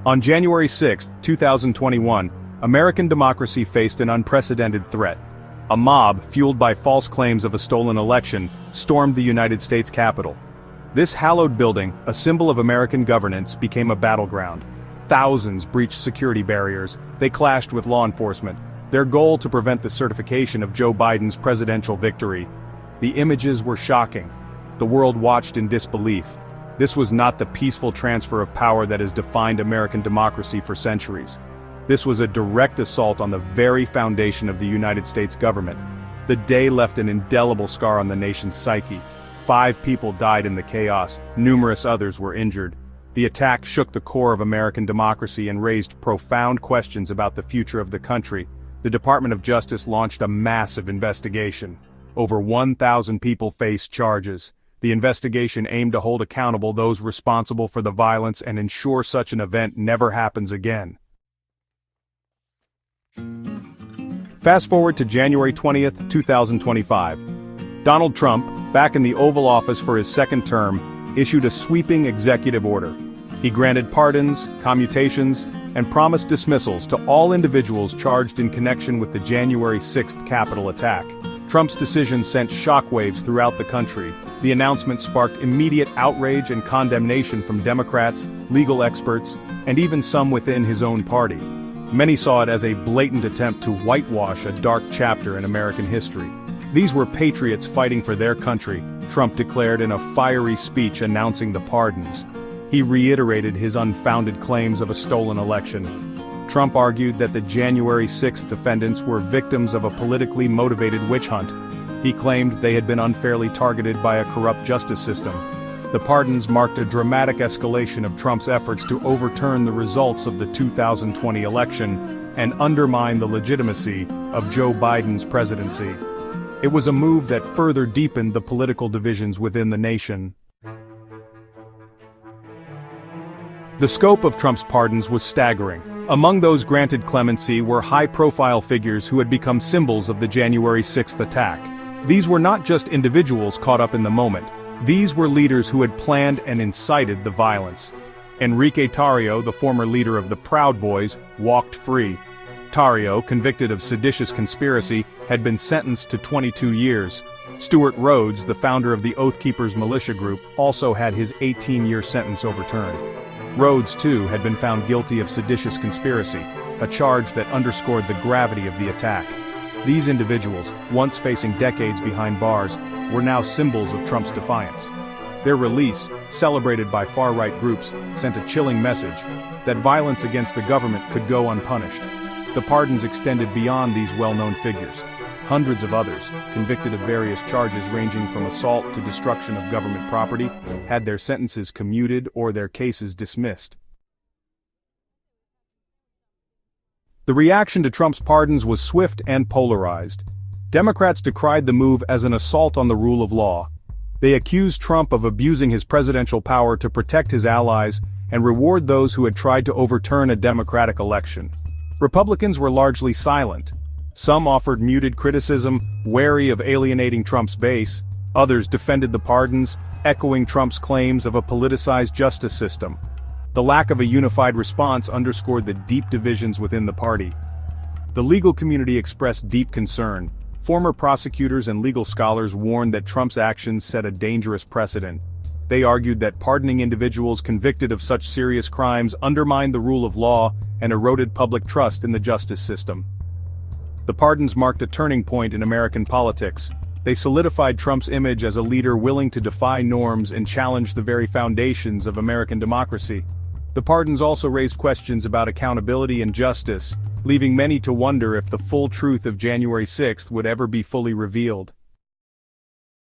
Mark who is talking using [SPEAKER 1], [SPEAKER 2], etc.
[SPEAKER 1] On January 6, 2021, American democracy faced an unprecedented threat. A mob, fueled by false claims of a stolen election, stormed the United States Capitol. This hallowed building, a symbol of American governance, became a battleground. Thousands breached security barriers, they clashed with law enforcement, their goal to prevent the certification of Joe Biden's presidential victory. The images were shocking. The world watched in disbelief. This was not the peaceful transfer of power that has defined American democracy for centuries. This was a direct assault on the very foundation of the United States government. The day left an indelible scar on the nation's psyche. 5 people died in the chaos, numerous others were injured. The attack shook the core of American democracy and raised profound questions about the future of the country. The Department of Justice launched a massive investigation. Over 1,000 people faced charges. The investigation aimed to hold accountable those responsible for the violence and ensure such an event never happens again. Fast forward to January 20th, 2025. Donald Trump, back in the Oval Office for his second term, issued a sweeping executive order. He granted pardons, commutations, and promised dismissals to all individuals charged in connection with the January 6th Capitol attack. Trump's decision sent shockwaves throughout the country. The announcement sparked immediate outrage and condemnation from Democrats, legal experts, and even some within his own party. Many saw it as a blatant attempt to whitewash a dark chapter in American history. These were patriots fighting for their country, Trump declared in a fiery speech announcing the pardons. He reiterated his unfounded claims of a stolen election. Trump argued that the January 6th defendants were victims of a politically motivated witch hunt. He claimed they had been unfairly targeted by a corrupt justice system. The pardons marked a dramatic escalation of Trump's efforts to overturn the results of the 2020 election and undermine the legitimacy of Joe Biden's presidency. It was a move that further deepened the political divisions within the nation. The scope of Trump's pardons was staggering. Among those granted clemency were high-profile figures who had become symbols of the January 6th attack. These were not just individuals caught up in the moment. These were leaders who had planned and incited the violence. Enrique Tarrio, the former leader of the Proud Boys, walked free. Tarrio, convicted of seditious conspiracy, had been sentenced to 22 years. Stewart Rhodes, the founder of the Oath Keepers militia group, also had his 18-year sentence overturned. Rhodes, too, had been found guilty of seditious conspiracy, a charge that underscored the gravity of the attack. These individuals, once facing decades behind bars, were now symbols of Trump's defiance. Their release, celebrated by far-right groups, sent a chilling message that violence against the government could go unpunished. The pardons extended beyond these well-known figures. Hundreds of others, convicted of various charges ranging from assault to destruction of government property, had their sentences commuted or their cases dismissed. The reaction to Trump's pardons was swift and polarized. Democrats decried the move as an assault on the rule of law. They accused Trump of abusing his presidential power to protect his allies and reward those who had tried to overturn a democratic election. Republicans were largely silent. Some offered muted criticism, wary of alienating Trump's base. Others defended the pardons, echoing Trump's claims of a politicized justice system. The lack of a unified response underscored the deep divisions within the party. The legal community expressed deep concern. Former prosecutors and legal scholars warned that Trump's actions set a dangerous precedent. They argued that pardoning individuals convicted of such serious crimes undermined the rule of law and eroded public trust in the justice system. The pardons marked a turning point in American politics. They solidified Trump's image as a leader willing to defy norms and challenge the very foundations of American democracy. The pardons also raised questions about accountability and justice, leaving many to wonder if the full truth of January 6th would ever be fully revealed.